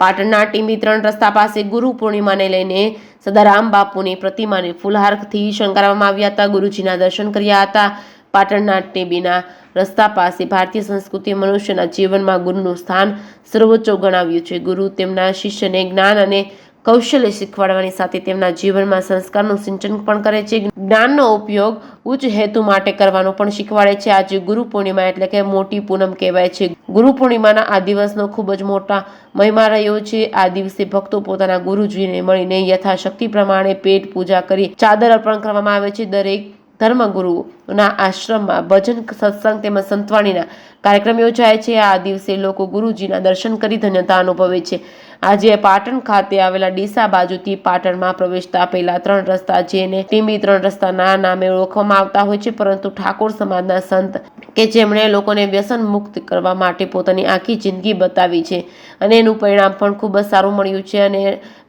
પાટણના ટીંબી 3 રસ્તા પાસે ગુરુ પૂર્ણિમાને લઈને સદારામ બાપુની પ્રતિમાને ફૂલહારથી શણગારવામાં આવ્યા હતા. ગુરુજીના દર્શન કર્યા હતા. પાટણના ટીંબીના રસ્તા પાસે ભારતીય સંસ્કૃતિ મનુષ્યના જીવનમાં ગુરુનું સ્થાન સર્વોચ્ચ ગણાવ્યું છે. ગુરુ તેમના શિષ્યને જ્ઞાન અને કૌશલ્ય શીખવાડવાની સાથે તેમના જીવનમાં સંસ્કારનું સિંચન પણ કરે છે. જ્ઞાનનો ઉપયોગ ઉચ્ચ હેતુ માટે કરવાનો પણ શીખવાડે છે. આજે ગુરુ પૂર્ણિમા એટલે કે મોટી પૂનમ કહેવાય છે. ગુરુ પૂર્ણિમાના આ દિવસનો ખૂબ જ મોટા મહિમા રહ્યો છે. આ દિવસે ભક્તો પોતાના ગુરુજીને મળીને યથાશક્તિ પ્રમાણે પેટ પૂજા કરી ચાદર અર્પણ કરવામાં આવે છે. દરેક ધર્મગુરુના આશ્રમમાં ભજન, સત્સંગ તેમજ સંતવાણીના કાર્યક્રમ યોજાય છે. આ દિવસે લોકો ગુરુજીના દર્શન કરી ધન્યતા અનુભવે છે. આજે પાટણ ખાતે આવેલા ડીસા બાજુથી પાટણમાં પ્રવેશતા પહેલા 3 રસ્તા, જેને ટીંબી 3 રસ્તાના નામે ઓળખવામાં આવતા હોય છે, પરંતુ ઠાકોર સમાજના સંત કે જેમણે લોકોને વ્યસન મુક્ત કરવા માટે પોતાની આખી જિંદગી બતાવી છે અને એનું પરિણામ પણ ખૂબ જ સારું મળ્યું છે અને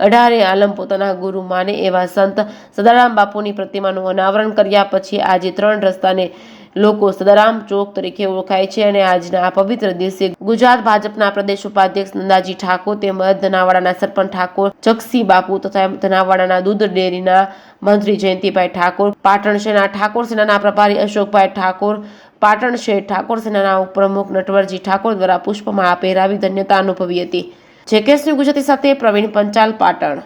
18 આલમ પોતાના ગુરુ માને એવા સંત સદારામ બાપુની પ્રતિમાનું અનાવરણ કર્યા પછી આજે 3 રસ્તાને લોકો સદારામ ચોક તરીકે ઓળખાય છે. અને આજના આ પવિત્ર દિવસે ગુજરાત ભાજપના પ્રદેશ ઉપાધ્યક્ષ નંદાજી ઠાકોર તેમજ ધનાવાડાના સરપંચ ઠાકોર જગસી બાપુ તથા ધનાવાડાના દૂધ ડેરીના મંત્રી જયંતિભાઈ ઠાકોર, પાટણ શહેરના ઠાકોર સેનાના પ્રભારી અશોકભાઈ ઠાકોર, પાટણ શહેર ઠાકોર સેનાના ઉપપ્રમુખ નટવરજી ઠાકોર દ્વારા પુષ્પમાળા પહેરાવી ધન્યતા અનુભવી હતી. જેકેએસ ન્યૂઝ ગુજરાતી સાથે પ્રવીણ પંચાલ, પાટણ.